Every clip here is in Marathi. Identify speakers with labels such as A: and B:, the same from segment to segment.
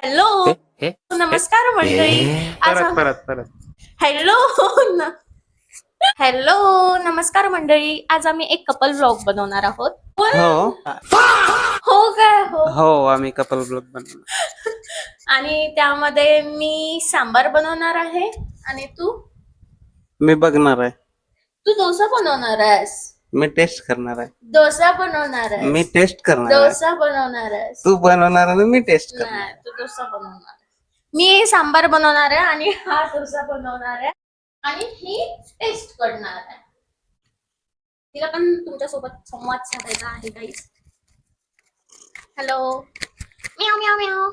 A: हॅलो नमस्कार मंडळी. आज
B: परत
A: हॅलो हॅलो नमस्कार मंडळी. आज आम्ही एक कपल व्लॉग बनवणार आहोत.
B: हो
A: हो काय हो
B: हो आम्ही कपल ब्लॉग बनवणार.
A: आणि त्यामध्ये मी सांबार बनवणार आहे आणि तू
B: मी बघणार आहे.
A: तू डोसा बनवणार आहेस.
B: मी टेस्ट करणार आहे.
A: डोसा बनवणार आहेस.
B: मी टेस्ट करणार आहे.
A: डोसा बनवणार आहेस.
B: तू बनवणार आणि मी टेस्ट करणार.
A: नाही तू डोसा बनवणार. मी सांबार बनवणार आहे आणि हा डोसा बनवणार आहे आणि ही टेस्ट करणार आहे. तिला पण तुमच्या सोबत संवाद साधायचा आहे गाईस. हॅलो म्याव म्याव म्याव.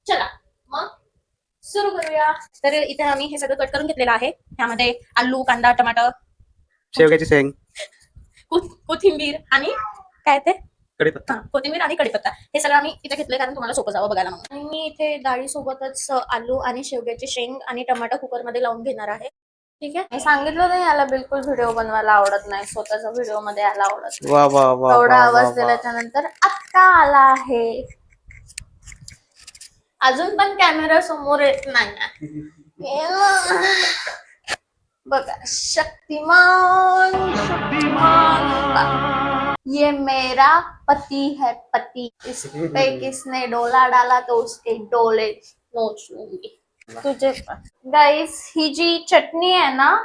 A: चला मग सुरू करूया. तर इथे आम्ही हे सगळं कट करून घेतलेलं आहे. त्यामध्ये आलू, कांदा, टमाटर,
B: शेवग्याची शेंग,
A: कोथिंबीर आणि काय ते
B: कढीपत्ता.
A: कोथिंबीर आणि कढीपत्ता हे सगळं आम्ही इथे घेतलंय कारण तुम्हाला सोपं जावं बघायला म्हणून. आणि मी इथे डाळी सोबतच आलू आणि शेवग्याची शेंग आणि टमाटर कुकर मध्ये लावून घेणार आहे. ठीक आहे. मी सांगितलं नाही याला बिलकुल व्हिडिओ बनवायला आवडत नाही. स्वतःचा व्हिडिओ मध्ये याला आवडत नाही.
B: वा वा वा
A: एवढा
B: वा
A: आवाज
B: वा वा.
A: दिल्याच्या नंतर आत्ता आला आहे. अजून पण कॅमेरा समोर येत नाही. बघा शक्तिमान शक्तिमान. ये मेरा पति है पति. इस पे किसने डोला डाला तो उसके डोले नोच लूंगी. तुझे गाइस ही जी चटणी आहे ना,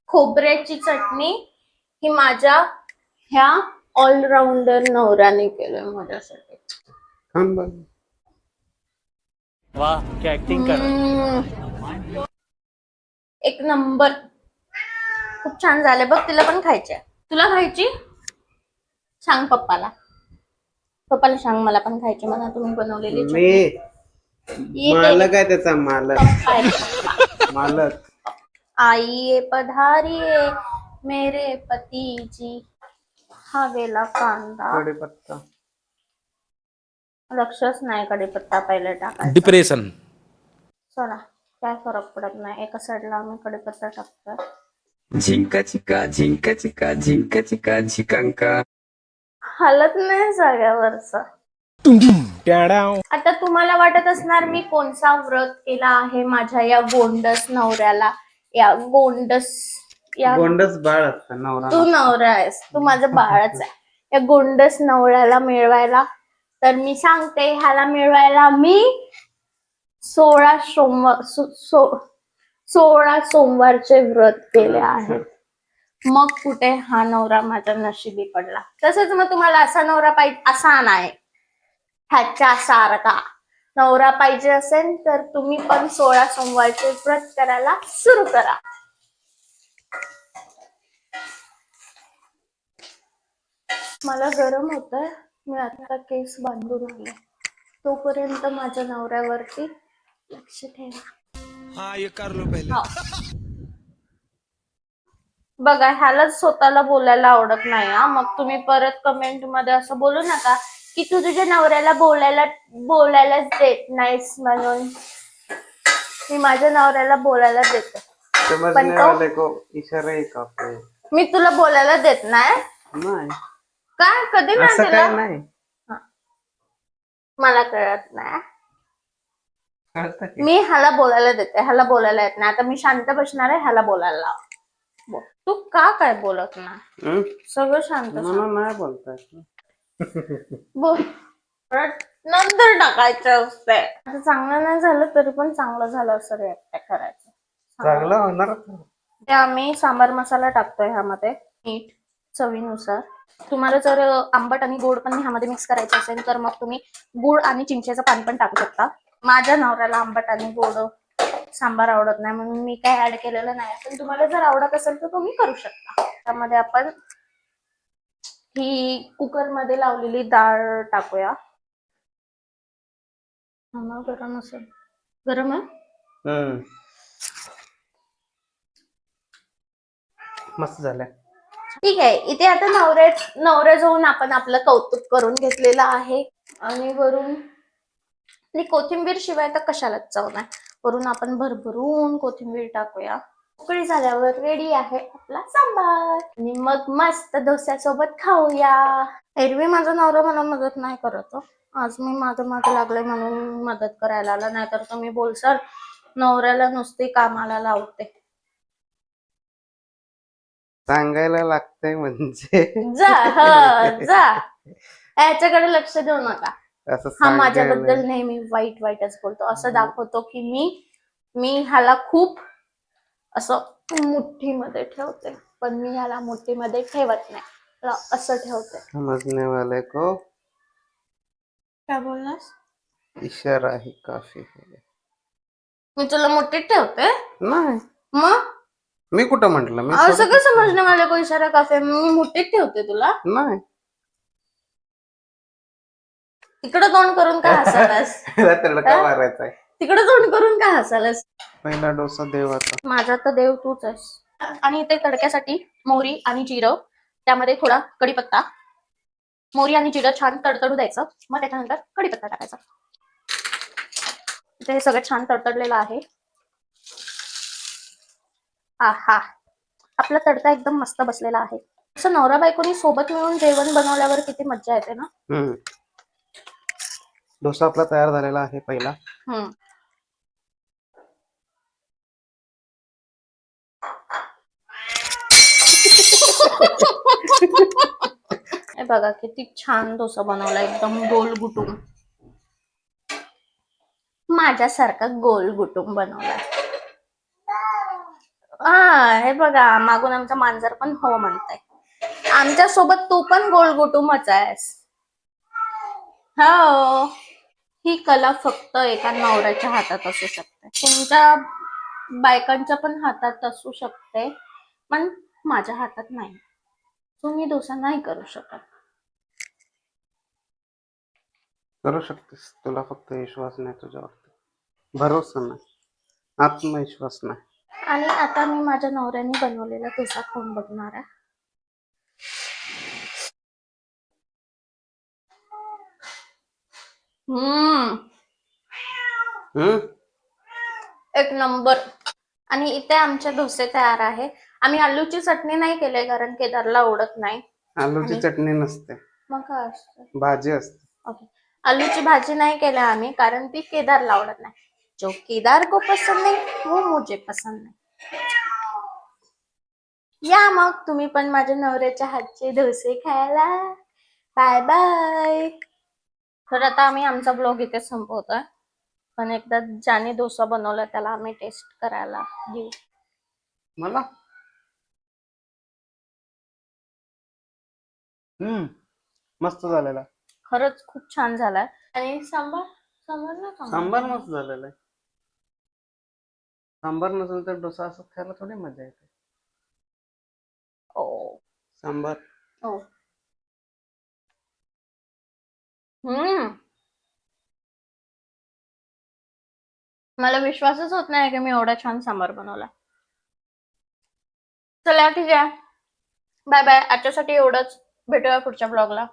A: खोबऱ्याची चटणी, ही माझ्या ह्या ऑलराऊंडर नवऱ्याने केलंय माझ्यासाठी.
B: वाह क्या एक्टिंग कर रहा है.
A: एक नंबर. खूप छान झाले बघ. तिला पण खायची. तुला खायची? सांग पप्पाला. पप्पाला सांग मला पण खायची म्हणा तुम्ही बनवलेली चटणी.
B: मालक आहे त्याचा मालक. मालक.
A: आइए पधारिए मेरे पती जी. हा गेला कांदा.
B: कढीपत्ता.
A: लक्षच नाही कढीपत्ता पहिले टाकायचा.
C: डिप्रेशन.
A: चला काय फरक पडत नाही. एका साईडला आम्ही कढीपत्ता टाकतोय.
D: झिंका चिका झिंका चिका झिंका चिका झिकांका.
A: हालत नाही जाग्यावरचा. आता तुम्हाला वाटत असणार मी कोणता व्रत केला आहे माझ्या या गोंडस नवऱ्याला. या गोंडस
B: बाळ असतं नवरा.
A: तू नवरा आहेस. तू माझं बाळच आहे. या गोंडस नवऱ्याला मिळवायला तर मी सांगते ह्याला मिळवायला मी 16 सोमवारचे व्रत केले आहेत. मग कुठे हा नवरा माझ्या नशिबी पडला. तसंच मग तुम्हाला असा नवरा पाहिजे असा नाही, ह्याच्या सारखा नवरा पाहिजे असेल तर तुम्ही पण 16 सोमवारचे व्रत करायला सुरू करा. मला गरम होतंय. मी आता केस बांधून आले. तोपर्यंत माझ्या नवऱ्यावरती लक्ष ठेवा. बघा ह्यालाच स्वतःला बोलायला आवडत नाही. मग तुम्ही परत कमेंट मध्ये असं बोलू नका की तू तुझ्या नवऱ्याला बोलायलाच देत नाहीस म्हणून. मी माझ्या नवऱ्याला बोलायला देते.
B: समजने को इशारे काफी.
A: मी तुला बोलायला देत नाही. काय कधी नाही
B: असं
A: तुला?
B: काय नाही.
A: मला कळत नाही. मी ह्याला बोलायला देते. ह्याला बोलायला येत नाही. आता मी शांत बसणार आहे. ह्याला बोलायला लाव. तू का काय बोलत नाही? सगळं शांत
B: मला नाही बोलताय.
A: बोल. नंतर टाकायचं असते. आता चांगलं नाही झालं तरी पण चांगलं झालं असं रिॲक्ट करायचं.
B: चांगलं होणार.
A: ते आम्ही सांबार मसाला टाकतोय ह्यामध्ये. मीठ चवीनुसार. तुम्हाला जर आंबट आणि गोड पण ह्यामध्ये मिक्स करायचं असेल तर मग तुम्ही गुळ आणि चिंचेचं पाणी पण टाकू शकता. माझ्या नवऱ्याला आंबट आणि गोड सांबार आवडत नाही म्हणून मी काय ऍड केलेलं नाही. पण तुम्हाला जर आवडत असेल तर तुम्ही करू शकता. त्यामध्ये आपण ही कुकर मध्ये लावलेली डाळ टाकूया. गरम असेल. गरम आहे.
B: मस्त झालं.
A: ठीक आहे. इथे आता नवऱ्या जाऊन आपण आपलं कौतुक करून घेतलेलं आहे. आणि वरून कोथिंबीर शिवाय तर कशालाच चव नाही. वरून आपण भरभरून कोथिंबीर टाकूया. उकळी झाल्यावर रेडी आहे आपला सांबार. आणि मग मस्त डोस्यासोबत खाऊया. एरवी माझा नवरा मला मदत नाही करत. आज मी मागे मागे लागले म्हणून मदत करायला आला, नाहीतर तुम्ही बोलसाल नवऱ्याला नुसती कामाला लावते.
C: सांगायला लागतंय म्हणजे
A: जा जा, याच्याकडे लक्ष देऊ नका.
C: असं
A: हा
C: सांगायला
A: माझ्याबद्दल नेहमी वाईट वाईटच बोलतो, असं दाखवतो की मी ह्याला खूप असं मुठ्ठीमध्ये ठेवते, पण मी ह्याला मुठ्ठीमध्ये ठेवत नाही, त्याला असं ठेवते.
C: समजने वाले को
A: काय बोललास?
C: इशारा ही काफी है.
A: मी तुला मुठ्ठीत ठेवते
C: नाही,
A: मग
C: मी कुठं म्हंटल? मी
A: असं
C: सोडत
A: काय समजणं मला को इशारा काफे, मी मुठ्ठीत ठेवते तुला.
C: नाही.
A: तिकडं तोंड करून काय हसालास?
C: तडका मारायचा.
A: तिकडं तोंड करून काय हसालास?
C: पहिला डोसा देवाचा.
A: माझा तर देव तूच आहेस. आणि इथे तडक्यासाठी मोहरी आणि जिरं, त्यामध्ये थोडा कढीपत्ता, मोहरी आणि जिरं छान तडतडू द्यायचं, मग त्याच्यानंतर कढीपत्ता टाकायचा. इथे हे सगळं छान तडतडलेलं आहे. आहा, आपला तडका एकदम मस्त बसलेला आहे. असं नवरा बायकोनी सोबत मिळून जेवण बनवल्यावर किती मज्जा येते ना.
C: डोसा आपला तयार झालेला आहे पहिला.
A: हे बघा किती छान डोसा बनवला, एकदम गोल गुटुम, माझ्यासारखा गोल गुटुम बनवला. हे बघा मागून आमचं मांजर पण हो म्हणतंय. आमच्या सोबत तू पण गोल गुटुमच आहेस. हो, ही कला फक्त एका नवऱ्याच्या हातात असू शकते, तुमच्या बायकांच्या पण हातात असू शकते, पण माझ्या हातात नाही. तुम्ही डोसा नाही करू शकत.
C: करू शकतेस, तुला फक्त विश्वास नाही तुझ्यावरती, भरोसा नाही, आत्मविश्वास नाही.
A: आणि आता मी माझ्या नवऱ्याने बनवलेला डोसा खाऊन बघणार आहे. एक नंबर. आणि इथे आमचे डोसे तयार आहे. आम्ही आलूची चटणी नाही केली कारण केदारला आवडत नाही.
C: आलूची चटणी नसते,
A: मग काय असते?
C: भाजी असते.
A: ओके, आलूची भाजी नाही केली आम्ही कारण ती केदारला आवडत नाही. जो केदार को पसंद नाही वो मुझे पसंद नाही. या मग तुम्ही पण माझ्या नवऱ्याच्या हातचे डोसे खायला. Bye bye. तर आता आम्ही आमचा ब्लॉग इथे संपवतोय, पण एकदा ज्याने डोसा बनवला त्याला आम्ही टेस्ट करायला देऊ.
C: मला मस्त झालेला,
A: खरंच खूप छान झालाय. आणि सांबार
C: सांबार मस्त झालेला आहे. सांबार नसेल तर डोसा असं खायला थोडी मजा येते.
A: ओ
C: सांबार
A: ओ मला विश्वासच होत नाही की मी एवढा छान सांबार बनवला. चला ठीक आहे, बाय बाय. आजच्यासाठी एवढंच, भेटूया पुढच्या ब्लॉगला.